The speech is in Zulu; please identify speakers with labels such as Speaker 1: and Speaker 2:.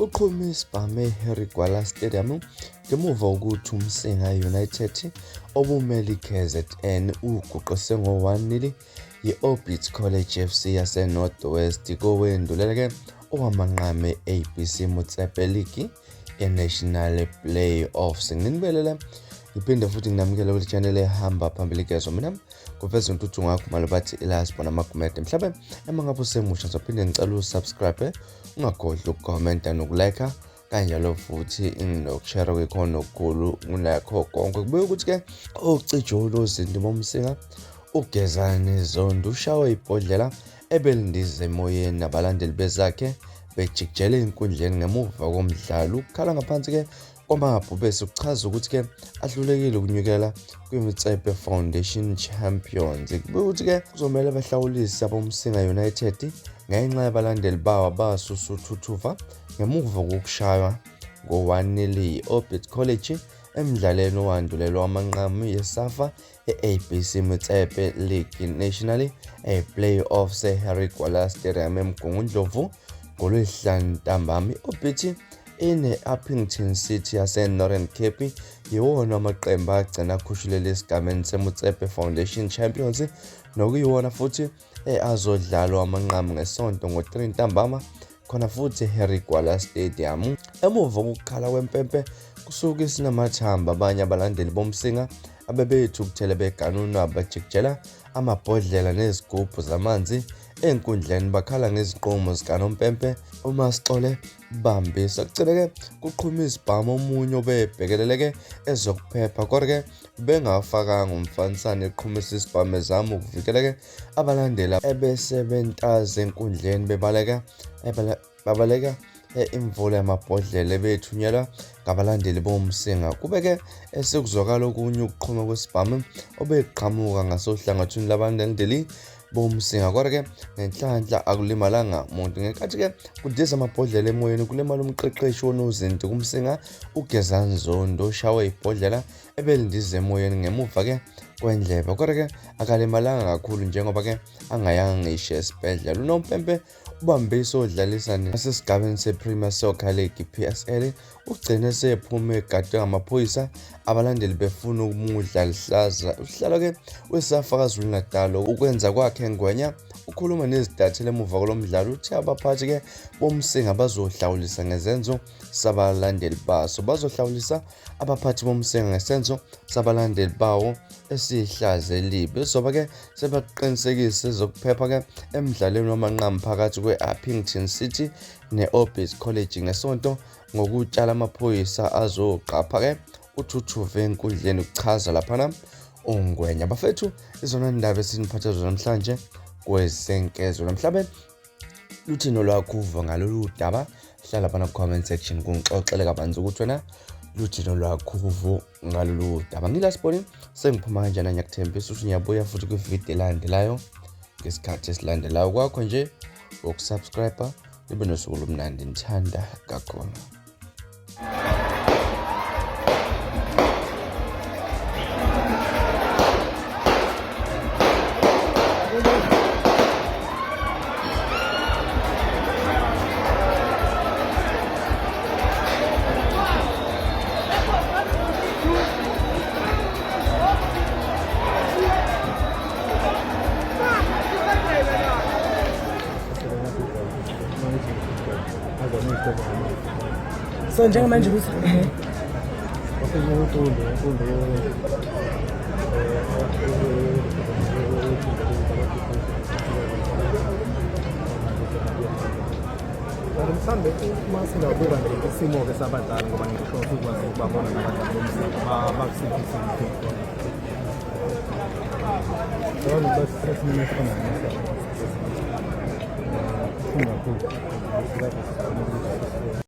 Speaker 1: Kuqhume isibhamu eHlasela Stadium ngemuva kokuthi uMsinga United obumele iKZN uguqise ngo-1-0 yi-Ubeted College FC yaseNorth West kowendulele owamanqamu ABC Motsepe League eNational Playoffs. Nginibelele ngiphinde futhi nginamukele kule channel ehamba phambili kezo mina kuveza intuthu ngakho malabathi ilasibona amagumede mhlabe emangabe usemusha ngizophinde ngicela usubscribe ungakhohlwa ukucomment nokulike kanjalo futhi nokushare kwekhona okukhulu kunakho konke kubuye ukuthi ke ucijolo zinto bomsinga ugezane zondo ushawe ibhodlela ebelindize emoyeni nabalandeli bezakhe bejikjele enkundleni ngemuva komdlalo ukukhala ngaphansi ke kwamabhu bese ukuchaza ukuthi ke ahlulekile ukunyukela kwiMtsepe Foundation Champions. Kubuye ukuthi ke kuzomela bahlawulise abomsinga United ngenxa yabalandeli bawo abasusuthuthuva ngemuva kokushaywa ngo-1-0 yi-Ubeted College emdlalweni owandulelwa amanqamu yesafa e-ABC Motsepe League National Playoffs eHlasela Stadium eMgungundlovu ngolwesihlanu ntambama. I-Ubeted ine-Appington City yaseNorthern Cape yiwona amaqembu agcina akhushulele esigameni seMotsepe Foundation Champions nokuyiwona futhi azodlalwa amanqamu ngesonto ngo-3 ntambama khona futhi eHlasela Stadium. Emuva kokukhala kwempempe kusuke sinamathamba abanye abalandeli bomsinga abebethukuthele beganunu abajikjela amabhodlela nezigubhu zamanzi enkundleni bakhala ngeziqomo zikaNompempe uMasixole bambisa kuceleke kuqhume isibhamu omunye obebhekeleleke ezokuphepha kodwa ke bengafakanga umfanisane eqhumisa isibhamu ezama ukuvikeleke abalandeli ebesebentaza enkundleni babaleka imvula yamabhodlela bethunyelwa ngabalandeli bomsinga. Kubeke esekuzwakala okunye ukuqhuma kwesibhamu obeqhamuka ngasohlangathini labalandeli bomsinga kodwa ke ngenhlanhla akulimalanga umuntu ngenkathi ke kudiza amabhodlela emoyeni kulimala umqeqeshi wonozinto kumsinga ugezane zondo oshawe ibhodlela ebelindize emoyeni ngemuva ke kwendlebe kodwa ke akalimalanga kakhulu njengoba ke angayanga ngisho esibhedlela. uNompempe ubambise odlalisa nasesigabeni sePremier Soccer League PSL ugcine sephume egadwe ngamaphoyisa abalandeli befuna ukumudla lihlaza uhlala ke wesafa KwaZulu-Natal ukwenza kwakhe ngwenya ukhuluma nezidathele emuva kolomdlalo uthi abaphathi ke bomsinga bazohlawulisa ngezenzo sabalandeli baso bazohlawulisa abaphathi bomsinga ngesenzo sabalandeli bawo esihlaza elibi soba ke sebaqinisekise ezokuphepha ke emdlalweni wamanqamu phakathi kwe-Appington City ne-Ubeted College ngesonto ngokutshala amaphoyisa azoqapha ke uthuthuve enkundleni ukuchaza laphana ongwenya bafethu izona indaba esiniphatha zona namhlanje kwezenkezo namhlanje luthino lwakho uva ngalolu daba hlala lapha comment section kungixoxele kabanzi ukuthi wena luthino lwakho uva ngalolu daba. Ngilasiboni sengiphuma kanjani ngiyakuthembisa ukuthi ngiyabuya futhi kwivideo elandelayo ngesikhathi esilandelayo kwakho nje ukusubscribe libe nosuku lomnandi ngithanda kakhulu.
Speaker 2: So njengamanje ukuthi
Speaker 3: mhlambe uma singabuka nje isimo-ke sabadlali ngoba ngisho ukwazi ukubabona nabadlali bomzimba bakusiphi isimo